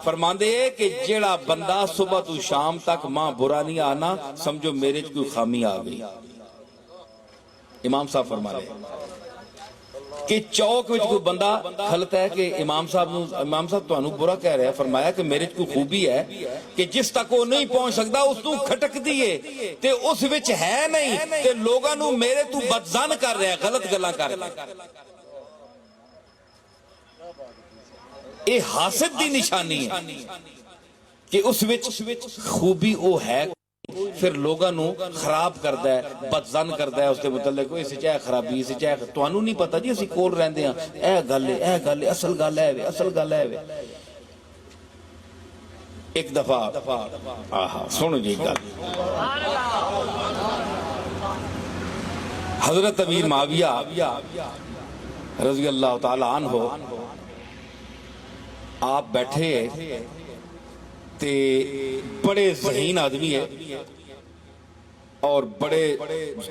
फरमांदे कि जेड़ा बंदा सुबह तू शाम तक मां बुरा नहीं आना, समझो मेरे च कोई खामी आ गई। इमाम साहब फरमा रहे कि चौक में कोई बंदा खलता है कि इमाम साहब तुहानू बुरा कह रहा है, फरमाया कि मेरे च कोई खूबी है कि जिस तक वो नहीं पहुंच सकता उसनू खटक दिए ते उस विच है नहीं ते लोगां नू मेरे तू बदजन कर रहा है, गलत गल्लां कर रहा है। ये हासिद दी निशानी है कि उस विच खूबी वो है, फिर लोगों नू खराब करता है, बदजन करता है उसके मुतल्लिक। इस चाहे खराबी, इस चाहे तुहानू नहीं पता जी, असीं कोल रहिंदे हां, ए गल है, ए गल है, असल गल है वे, असल गल है वे। एक दफा आहा सुनो जी गल, हजरत अमीर मुआविया रज़ी अल्लाह तआला अन्हु आप बैठे ते बड़े ज़हीन आदमी है और बड़े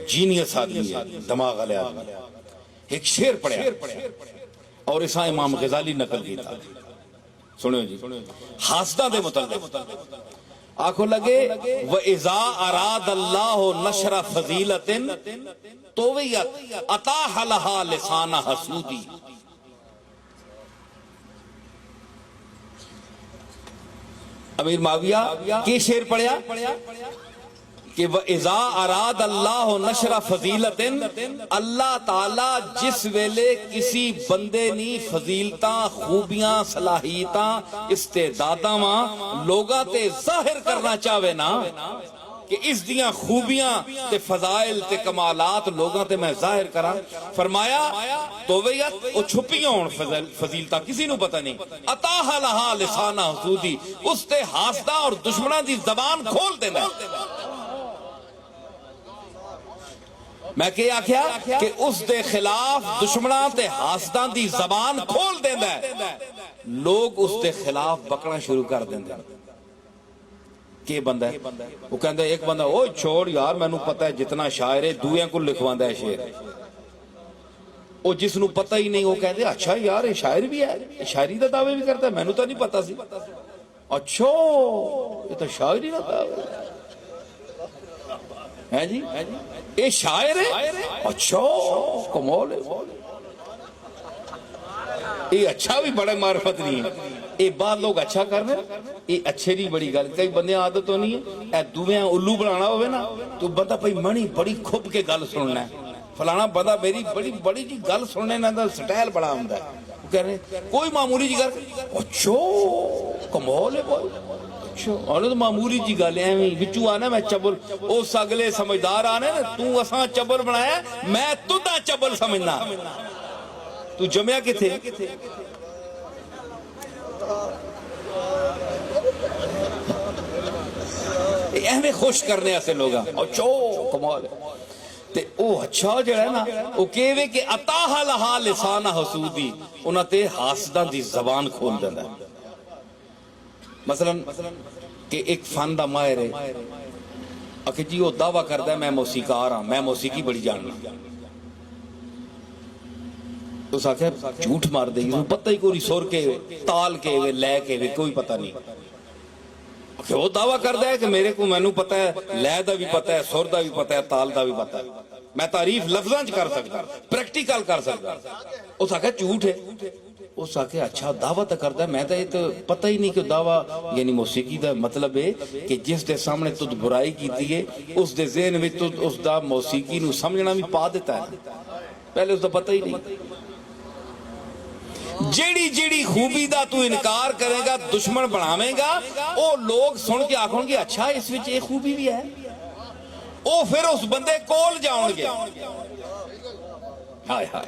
जीनियस आदमी है, दिमाग वाले आदमी। एक शेर पढ़िया और इसा इमाम गज़ाली नकल किया, सुनियो जी। हासदा दे मुतल्लिक आखो लगे, व इज़ा अराद अल्लाह नशरा फजीलतिन तोवियत अताह लहा लिसाना हसूदी। अमीर मुआविया के शेर पढ़िया कि व इज़ा अराद अल्लाह नशरा फजीलतिन, अल्लाह ताला जिस वेले किसी बंदे नी फजीलता, खूबियां, सलाहियतां, इस्तेदादां लोगां ते जाहिर करना चाहे ना कि इस दियां खूबियां ते फजाइल ते कमालात लोगां ते मैं जाहिर करा, फरमाया तोवियत ओ छुपियां होण फजीलता किसी नू पता नहीं, अताह लहा लिसाना हुसूदी, उस ते हासदा और दुश्मनां दी जबान खोल देना। मैं क्या आख्या कि उस दे खिलाफ दुश्मनां ते हासदां दी जबान खोल देंदा है, लोग उस दे खिलाफ बकना शुरू कर देंदे। के बंदा है वो कहता है, एक बंदा ओ छोड़ यार मैनू पता है जितना शायर है दूएं को लिखवांदा है शेर, ओ जिसनू पता ही नहीं वो कहते अच्छा यार ये शायर भी है, शायरी का दावे भी करता है, मैनू तो नहीं पता सी। अच्छा ये तो शायरी का दावा है जी, ये शायर है, अच्छा कमाल है, ये अच्छा भी बड़ा मार्फत नहीं है। ये बाद लोग अच्छा कर रहे, ये अच्छे नहीं बड़ी गल। कई बंदे आदत होनी है दुनिया उल्लू बनाना होवे ना तो बंदा भाई मनी बड़ी खुब के गल सुनना है, फलाना बंदा मेरी बड़ी बड़ी जी गल सुनने ना स्टाइल बड़ा आंदा है, कह रहे कोई मामूली जी गल, अच्छा कमाल है भाई, अच्छा और तो मामूली जी गल एवं बिचू आना मैं चबल, उस अगले समझदार आने ना तू असा चबल बनाया मैं तुदा चबल समझना, तू जमया किथे। एवें खुश करने ऐसे लोग अच्छा कमाल ते ओ अच्छा जड़ा ना वो कहवे कि अताह लहा लिसाना हसूदी, उन्हां ते हासदां दी जबान खोल देंदा। मसलन कि एक फन दा माहिर है आखिर जी वो दावा करदा है मैं मौसीकार हां, मैं मौसीकी बड़ी जानना, उस आखे झूठ मार देगी, पता ही कोई सुर के ताल के वे लै के वे कोई पता नहीं। वो दावा करता है कि मेरे को मैनू पता है, लै दा भी पता है, सुर दा भी पता है, ताल दा भी पता है, मैं तारीफ लफ्जां च कर सकता, प्रैक्टिकल कर सकता। उस आखे झूठ है, उस आखे अच्छा दावा तो करता है, मैं तो ये तो पता ही नहीं कि दावा यानी मौसीकी का मतलब है कि जिस दे सामने तुझ बुराई की है उस दे ज़हन में तुझ उस दा मौसीकी नू समझना भी पा देता है, पहले उसका पता ही नहीं। जेड़ी जेड़ी खूबी दा तू इनकार करेगा दुश्मन बनावेगा, वो लोग सुन के आखोगे अच्छा इस विच ये खूबी भी है, वो फिर उस बंदे कोल जाओगे। हाय हाय